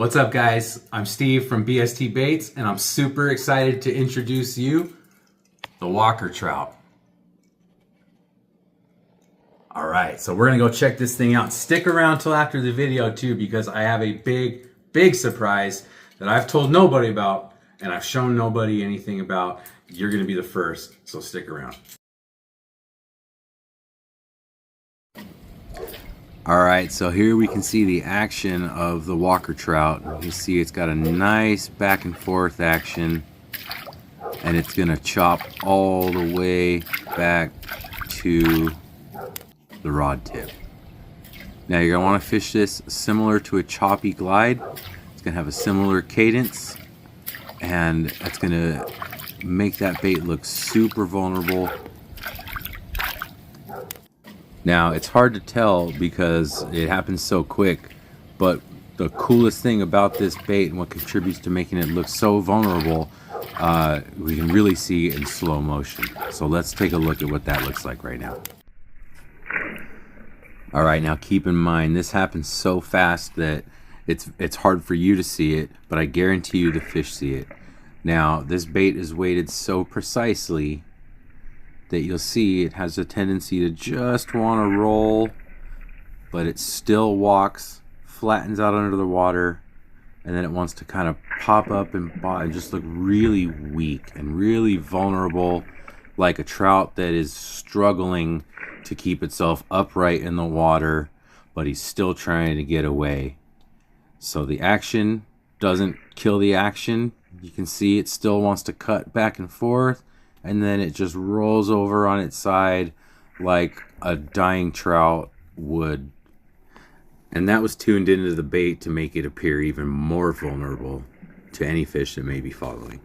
What's up, guys? I'm Steve from BST Baits, and I'm super excited to introduce you the Walker Trout. All right, so we're gonna go check this thing out. Stick around till after the video too, because I have a big surprise that I've told nobody about, and I've shown nobody anything about. You're gonna be the first, so stick around. All right, so here we can see the action of the Walker Trout. You see it's got a nice back and forth action, and it's gonna chop all the way back to the rod tip. Now you're gonna wanna fish this similar to a choppy glide. It's gonna have a similar cadence, and it's gonna make that bait look super vulnerable. Now, it's hard to tell because it happens so quick, but the coolest thing about this bait and what contributes to making it look so vulnerable, we can really see in slow motion. So let's take a look at what that looks like right now. All right, now keep in mind, this happens so fast that it's hard for you to see it, but I guarantee you the fish see it. Now, this bait is weighted so precisely that you'll see it has a tendency to just want to roll, but it still walks, flattens out under the water, and then it wants to kind of pop up and just look really weak and really vulnerable, like a trout that is struggling to keep itself upright in the water, but he's still trying to get away. So the action doesn't kill the action. You can see it still wants to cut back and forth, and then it just rolls over on its side like a dying trout would. And that was tuned into the bait to make it appear even more vulnerable to any fish that may be following.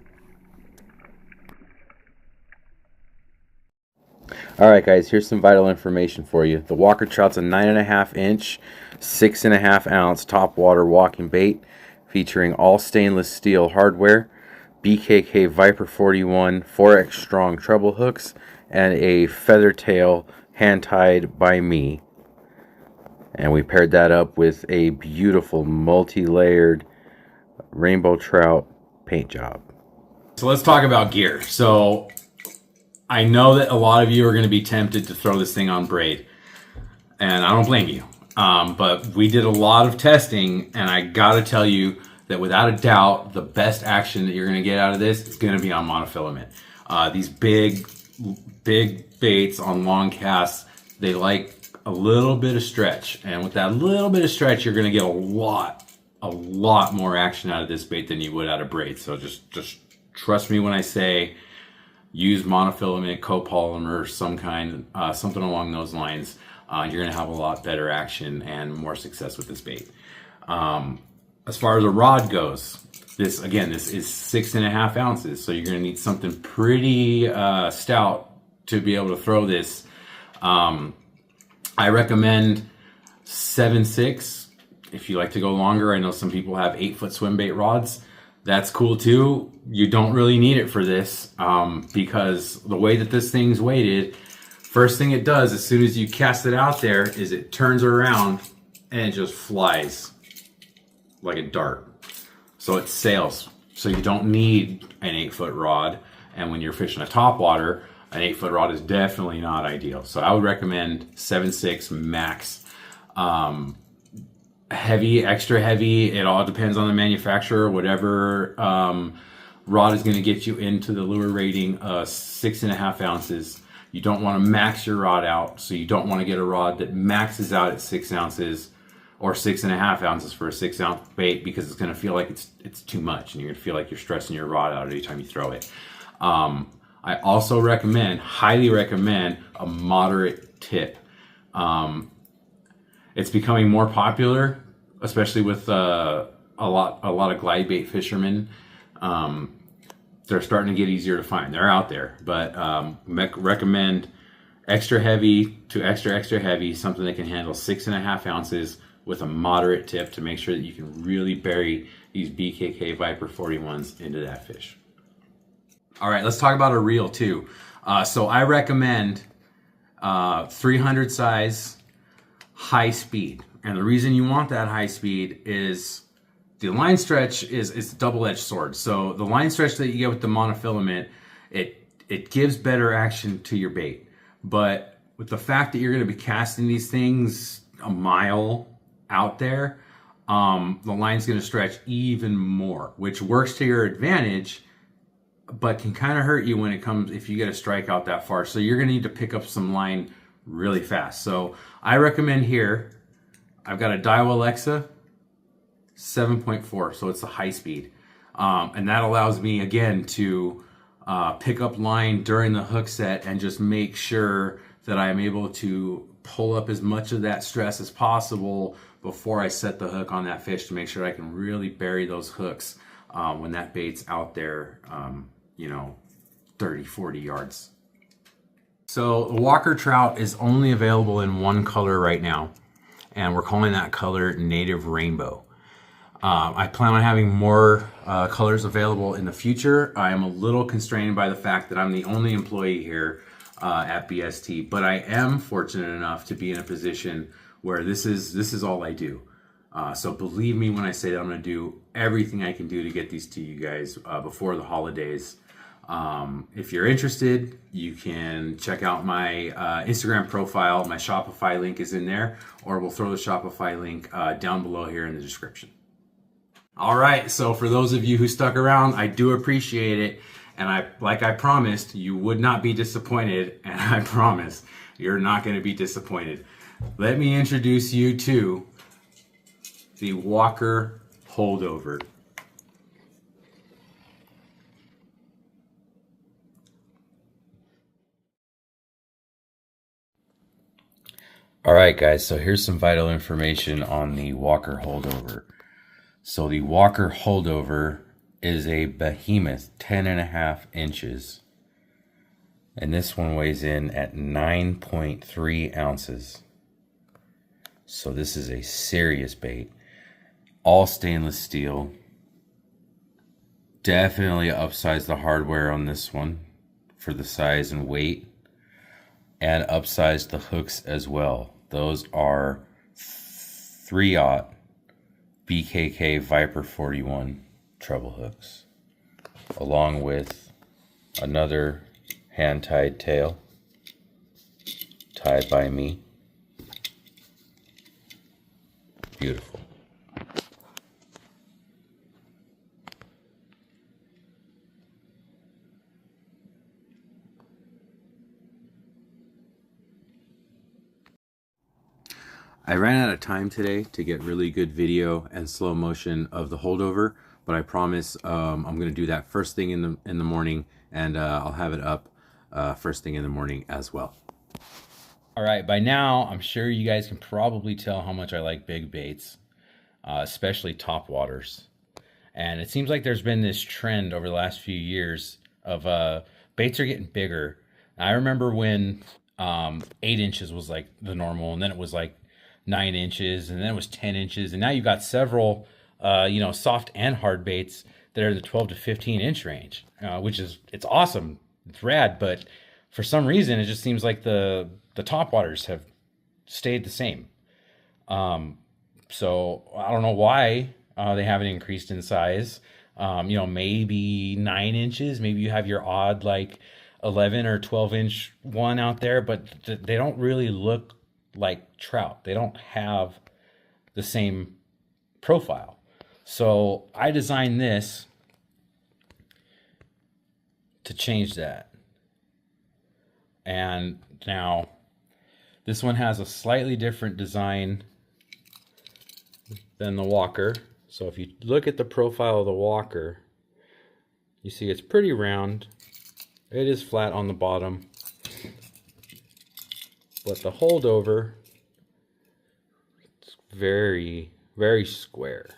All right, guys, here's some vital information for you. The Walker Trout's a 9.5 inch, 6.5 ounce topwater walking bait featuring all stainless steel hardware, BKK Viper 41 4X strong treble hooks, and a feather tail hand tied by me. And we paired that up with a beautiful multi-layered rainbow trout paint job. So let's talk about gear. So I know that a lot of you are going to be tempted to throw this thing on braid, and I don't blame you. But we did a lot of testing, and I gotta tell you that without a doubt, the best action that you're gonna get out of this is gonna be on monofilament. These big baits on long casts, they like a little bit of stretch. And with that little bit of stretch, you're gonna get a lot more action out of this bait than you would out of braid. So just trust me when I say use monofilament, copolymer, some kind, something along those lines. You're gonna have a lot better action and more success with this bait. As far as a rod goes, this is 6.5 ounces, so you're gonna need something pretty stout to be able to throw this. I recommend 7/6. If you like to go longer, I know some people have 8-foot swim bait rods. That's cool too. You don't really need it for this because the way that this thing's weighted, first thing it does as soon as you cast it out there is it turns around and it just flies like a dart. So it sails. So you don't need an 8-foot rod. And when you're fishing a topwater, an 8-foot rod is definitely not ideal. So I would recommend 7/6 max. Heavy, extra heavy, it all depends on the manufacturer. Whatever rod is going to get you into the lure rating, 6.5 ounces. You don't want to max your rod out, so you don't want to get a rod that maxes out at 6 ounces or 6.5 ounces for a 6-ounce bait, because it's going to feel like it's too much, and you're going to feel like you're stressing your rod out every time you throw it. I also highly recommend a moderate tip. It's becoming more popular, especially with a lot of glide bait fishermen. They're starting to get easier to find. They're out there, but recommend extra heavy to extra heavy, something that can handle 6.5 ounces with a moderate tip to make sure that you can really bury these BKK Viper 41s into that fish. All right, let's talk about a reel too. So I recommend 300 size, high speed. And the reason you want that high speed is the line stretch is a double-edged sword. So the line stretch that you get with the monofilament, it gives better action to your bait. But with the fact that you're going to be casting these things a mile out there, the line's going to stretch even more, which works to your advantage, but can kind of hurt you when it comes, if you get a strike out that far. So you're going to need to pick up some line really fast. So I recommend here, I've got a Daiwa Alexa 7.4, so it's a high speed. And that allows me, again, to pick up line during the hook set and just make sure that I'm able to pull up as much of that stress as possible before I set the hook on that fish, to make sure I can really bury those hooks when that bait's out there, 30, 40 yards. So the Walker Trout is only available in one color right now, and we're calling that color Native Rainbow. I plan on having more colors available in the future. I am a little constrained by the fact that I'm the only employee here at BST, but I am fortunate enough to be in a position where this is all I do. So believe me when I say that I'm going to do everything I can do to get these to you guys before the holidays. If you're interested, you can check out my Instagram profile. My Shopify link is in there, or we'll throw the Shopify link down below here in the description. All right, so for those of you who stuck around, I do appreciate it. And like I promised, you would not be disappointed, and I promise you're not going to be disappointed. Let me introduce you to the Walker Holdover. All right, guys, so here's some vital information on the Walker Holdover. So the Walker Holdover is a behemoth, 10.5 inches. And this one weighs in at 9.3 ounces. So this is a serious bait. All stainless steel. Definitely upsize the hardware on this one for the size and weight. And upsize the hooks as well. Those are 3/0 BKK Viper 41 treble hooks, along with another hand-tied tail tied by me. Beautiful. I ran out of time today to get really good video and slow motion of the holdover, but I promise I'm going to do that first thing in the morning, and I'll have it up first thing in the morning as well. All right, by now I'm sure you guys can probably tell how much I like big baits, especially top waters. And it seems like there's been this trend over the last few years of baits are getting bigger. I remember when 8 inches was like the normal, and then it was like 9 inches, and then it was 10 inches, and now you've got several soft and hard baits that are the 12 to 15 inch range, which is, it's awesome, it's rad, but for some reason it just seems like the top waters have stayed the same. So I don't know why they haven't increased in size. Maybe 9 inches, maybe you have your odd like 11 or 12 inch one out there, but they don't really look like trout. They don't have the same profile. So I designed this to change that. And now this one has a slightly different design than the Walker. So if you look at the profile of the Walker, you see it's pretty round. It is flat on the bottom. But the holdover, it's very, very square.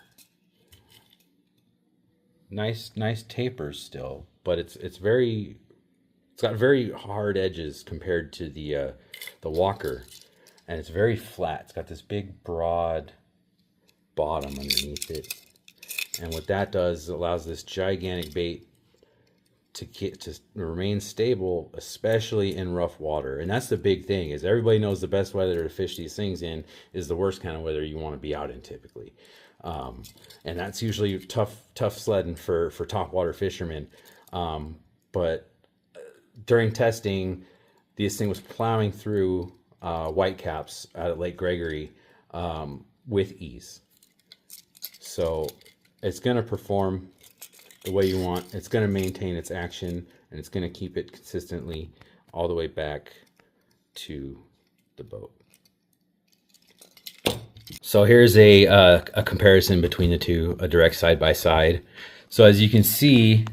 Nice tapers still, but it's got very hard edges compared to the Walker, and it's very flat. It's got this big broad bottom underneath it, and what that does is it allows this gigantic bait to remain stable, especially in rough water. And that's the big thing, is everybody knows the best weather to fish these things in is the worst kind of weather you want to be out in typically. And that's usually tough sledding for topwater fishermen. But during testing, this thing was plowing through whitecaps at Lake Gregory with ease. So it's going to perform the way you want. It's going to maintain its action, and it's going to keep it consistently all the way back to the boat. So here's a comparison between the two, a direct side by side. So as you can see,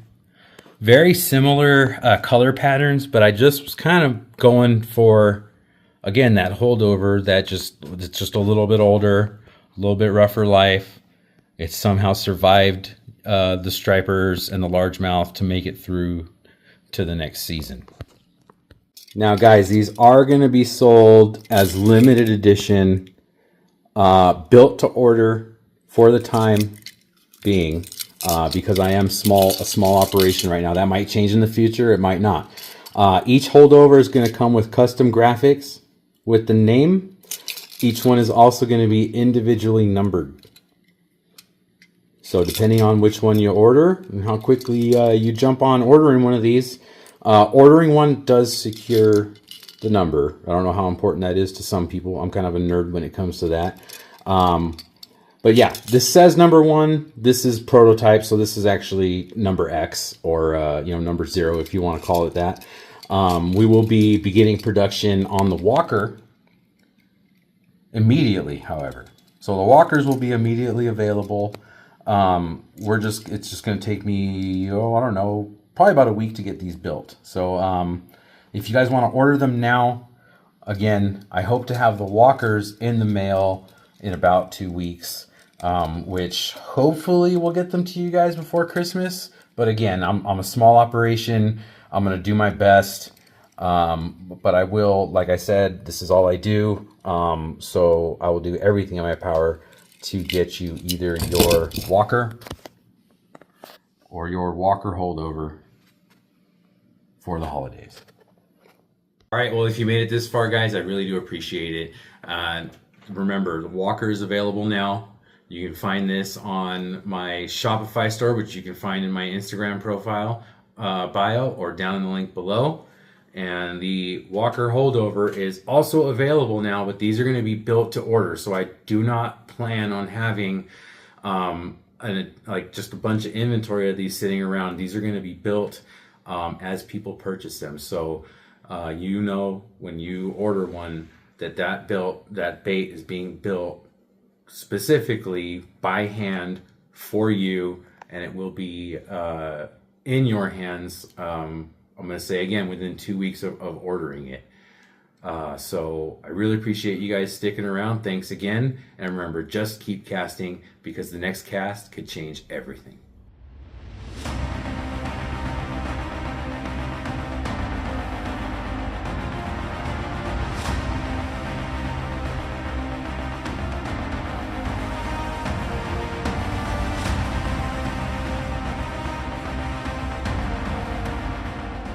very similar color patterns, but I just was kind of going for, again, that holdover that it's just a little bit older, a little bit rougher life. It's somehow survived the stripers and the largemouth to make it through to the next season. Now guys, these are going to be sold as limited edition, built to order for the time being, because I am a small operation right now. That might change in the future, it might not. Each holdover is going to come with custom graphics with the name. Each one is also going to be individually numbered. So depending on which one you order and how quickly you jump on ordering one of these, ordering one does secure the number. I don't know how important that is to some people. I'm kind of a nerd when it comes to that. But yeah, this says number 1. This is prototype, so this is actually number X, or number 0 if you want to call it that. We will be beginning production on the Walker immediately, however. So the Walkers will be immediately available. It's just going to take me, I don't know, probably about a week to get these built. So if you guys want to order them now, again, I hope to have the Walkers in the mail in about 2 weeks, which hopefully will get them to you guys before Christmas. But again, I'm a small operation. I'm going to do my best. But I will, like I said, this is all I do. So I will do everything in my power to get you either your Walker or your Walker holdover for the holidays. All right, well, if you made it this far, guys, I really do appreciate it. Remember, the Walker is available now. You can find this on my Shopify store, which you can find in my Instagram profile bio or down in the link below. And the Walker holdover is also available now, but these are going to be built to order. So I do not plan on having just a bunch of inventory of these sitting around. These are going to be built as people purchase them. So when you order one, that bait is being built specifically by hand for you, and it will be in your hands. I'm going to say again, within 2 weeks of ordering it. So I really appreciate you guys sticking around. Thanks again. And remember, just keep casting, because the next cast could change everything.